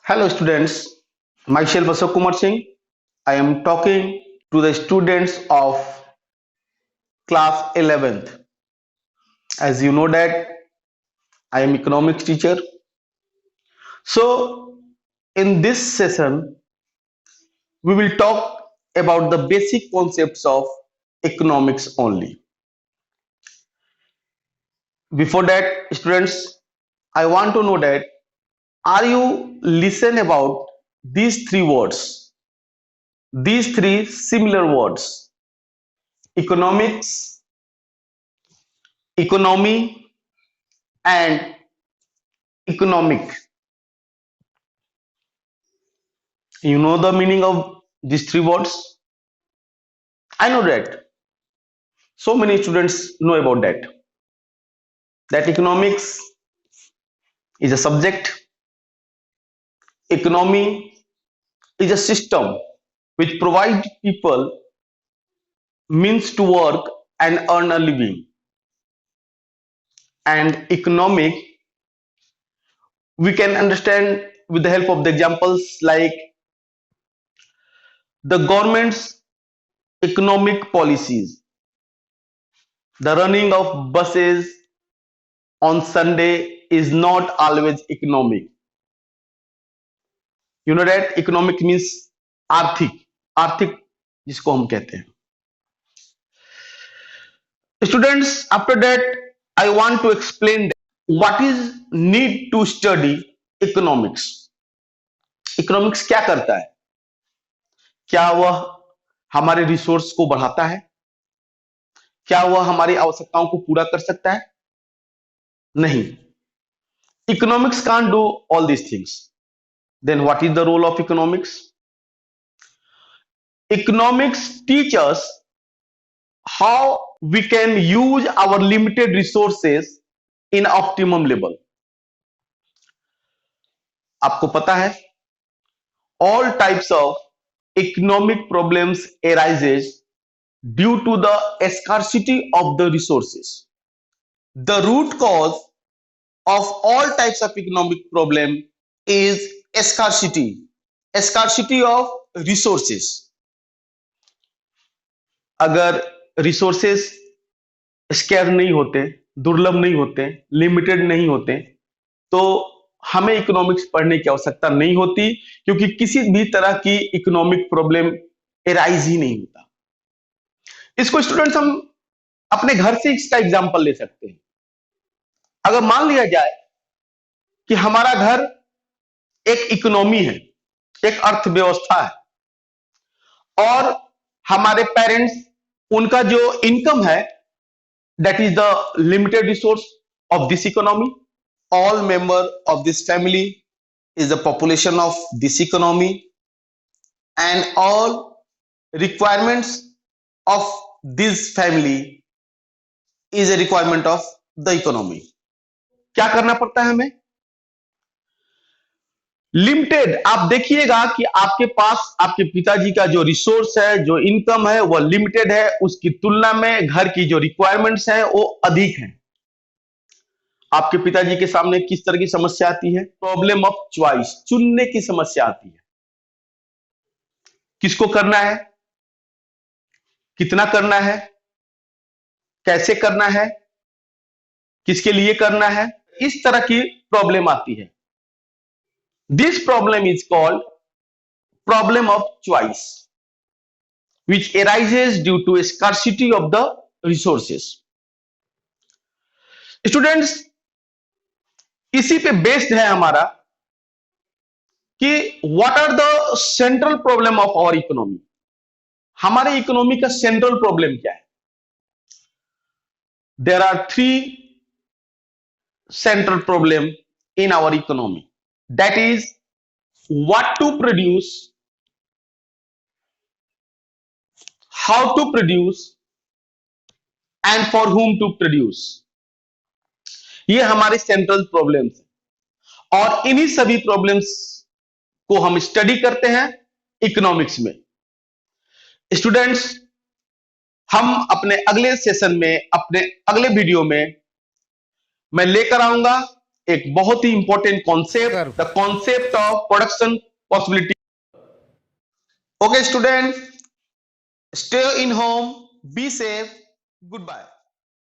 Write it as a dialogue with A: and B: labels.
A: Hello students, myself Ashok Kumar Singh. I am talking to the students of class 11th. As you know that I am economics teacher. So in this session we will talk about the basic concepts of economics only. Before that students, I want to know that are you listen about these three words, these three similar words, economics, economy and economic. You know the meaning of these three words? I know that. So many students know about that. That economics is a subject, economy is a system which provides people means to work and earn a living. And economic, we can understand with the help of the examples like the government's economic policies, the running of buses on Sunday is not always economic. You know that economic means आर्थिक, आर्थिक जिसको हम कहते हैं. Students, after that I want to explain what is need to study economics. Economics क्या करता है? क्या वह हमारे रिसोर्स को बढ़ाता है? क्या वह हमारी आवश्यकताओं को पूरा कर सकता है? नहीं. Economics can't do all these things. Then what is the role of economics? Economics teach us how we can use our limited resources in optimum level. आपको पता है all types of economic problems arises due to the scarcity of the resources. The root cause of all types of economic problem is scarcity of resources. अगर resources square नहीं होते, दुर्लभ नहीं होते, limited नहीं होते, तो हमें इकोनॉमिक्स पढ़ने की आवश्यकता नहीं होती, क्योंकि किसी भी तरह की इकोनॉमिक प्रॉब्लम एराइज ही नहीं होता. इसको स्टूडेंट्स हम अपने घर से इसका एग्जांपल ले सकते हैं. अगर मान लिया जाए कि हमारा घर एक इकोनॉमी है, एक अर्थव्यवस्था है, और हमारे पेरेंट्स, उनका जो इनकम है, that is the limited resource of this economy. All member of this family is the population of this economy, and all requirements of this family is a requirement of the economy. क्या करना पड़ता है हमें? Limited. आप देखिएगा कि आपके पास आपके पिताजी का जो रिसोर्स है, जो इनकम है, वह लिमिटेड है. उसकी तुलना में घर की जो रिक्वायरमेंट्स हैं वो अधिक हैं. आपके पिताजी के सामने किस तरह की समस्या आती है? प्रॉब्लम ऑफ चॉइस, चुनने की समस्या आती है. किसको करना है, कितना करना है, कैसे करना है, किसके लिए करना है, इस तरह की प्रॉब्लम आती है. This problem is called problem of choice, which arises due to a scarcity of the resources. Students, इसी पे बेस्ड है हमारा कि what are the central problem of our economy. हमारे इकोनॉमी का सेंट्रल प्रॉब्लम क्या है? There are three central problem in our economy. That is what to produce, how to produce and for whom to produce. ये हमारे central problems हैं, और इन्हीं सभी प्रॉब्लम्स को हम स्टडी करते हैं इकोनॉमिक्स में. स्टूडेंट्स, हम अपने अगले सेशन में, अपने अगले वीडियो में मैं लेकर आऊंगा एक बहुत ही important concept, the concept of production possibility. Okay student, stay in home, be safe, good bye.